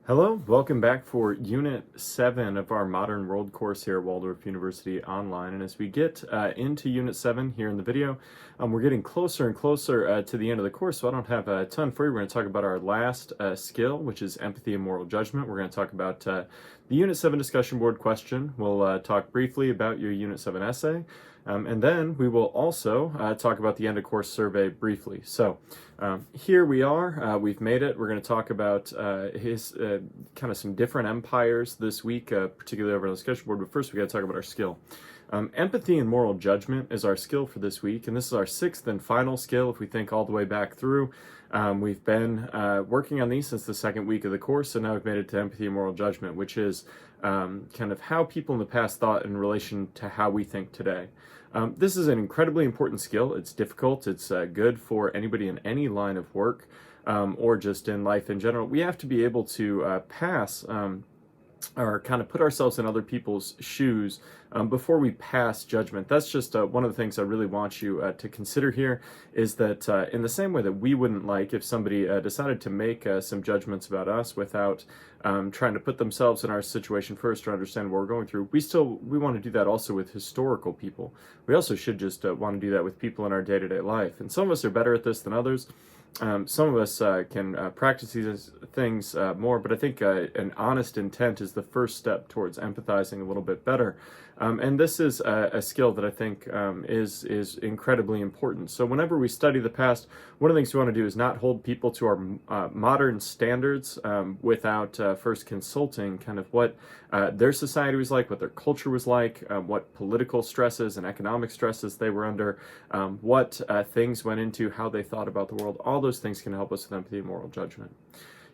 Hello, welcome back for Unit 7 of our Modern World course here at Waldorf University Online. And as we get into Unit 7 here in the video, we're getting closer and closer to the end of the course, so I don't have a ton for you. We're going to talk about our last skill, which is empathy and moral judgment. We're going to talk about the Unit 7 discussion board question. We'll talk briefly about your Unit 7 essay. And then we will also talk about the end of course survey briefly. So here we are, we've made it. We're going to talk about his kind of some different empires this week, particularly over on the discussion board. But first we got to talk about our skill. Empathy and moral judgment is our skill for this week, and this is our sixth and final skill if we think all the way back through. We've been working on these since the second week of the course, and now we've made it to empathy and moral judgment, which is kind of how people in the past thought in relation to how we think today. This is an incredibly important skill. It's difficult. It's good for anybody in any line of work or just in life in general. We have to be able to pass or kind of put ourselves in other people's shoes before we pass judgment. That's just one of the things I really want you to consider here, is that in the same way that we wouldn't like if somebody decided to make some judgments about us without trying to put themselves in our situation first or understand what we're going through, we want to do that also with historical people. We also should just want to do that with people in our day-to-day life. And some of us are better at this than others. Some of us can practice these things more, but I think an honest intent is the first step towards empathizing a little bit better. And this is a skill that I think is incredibly important. So whenever we study the past, one of the things we want to do is not hold people to our modern standards without first consulting kind of what their society was like, what their culture was like, what political stresses and economic stresses they were under, what things went into how they thought about the world. All those things can help us with empathy and moral judgment.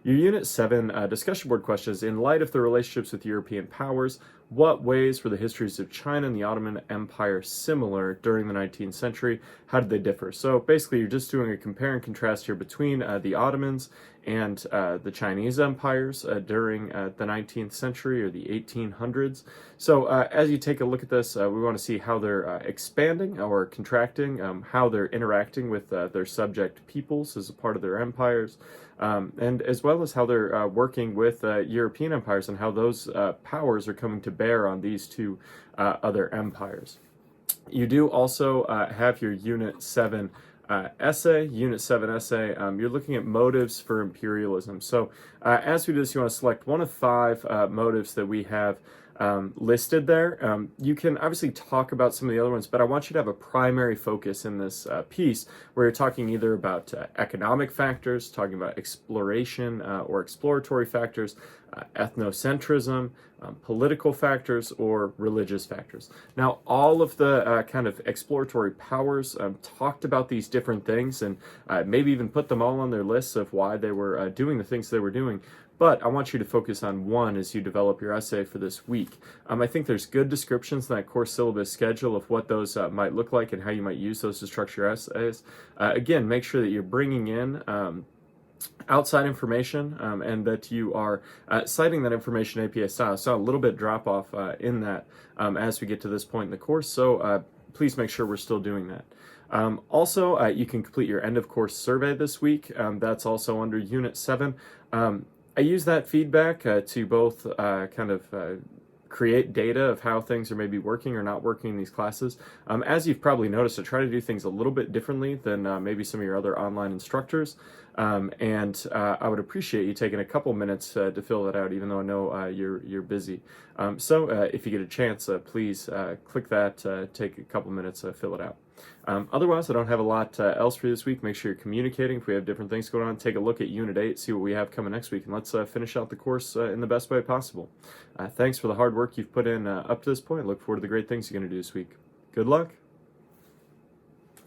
Your Unit 7 discussion board question is, in light of the relationships with European powers, what ways were the histories of China and the Ottoman Empire similar during the 19th century? How did they differ? So basically, you're just doing a compare and contrast here between the Ottomans and the Chinese empires during the 19th century or the 1800s. So as you take a look at this, we want to see how they're expanding or contracting, how they're interacting with their subject peoples as a part of their empires, and as well as how they're working with European empires and how those powers are coming to bear on these two other empires. You do also have your Unit 7 essay. Unit 7 essay, you're looking at motives for imperialism. So as we do this, you want to select one of 5 motives that we have listed there. You can obviously talk about some of the other ones, but I want you to have a primary focus in this piece where you're talking either about economic factors, talking about exploration or exploratory factors, ethnocentrism, political factors, or religious factors. Now, all of the kind of exploratory powers talked about these different things and maybe even put them all on their lists of why they were doing the things they were doing. But I want you to focus on one as you develop your essay for this week. I think there's good descriptions in that course syllabus schedule of what those might look like and how you might use those to structure your essays. Again, make sure that you're bringing in outside information and that you are citing that information APA style. So a little bit drop off in that as we get to this point in the course. So please make sure we're still doing that. Also, you can complete your end of course survey this week. That's also under Unit 7. I use that feedback to both kind of create data of how things are maybe working or not working in these classes. As you've probably noticed, I try to do things a little bit differently than maybe some of your other online instructors. And I would appreciate you taking a couple minutes to fill that out, even though I know you're busy. So if you get a chance, please click that, take a couple minutes, fill it out. Otherwise, I don't have a lot else for you this week. Make sure you're communicating. If we have different things going on, take a look at Unit 8, see what we have coming next week, and let's finish out the course in the best way possible. Thanks for the hard work you've put in up to this point. Look forward to the great things you're going to do this week. Good luck.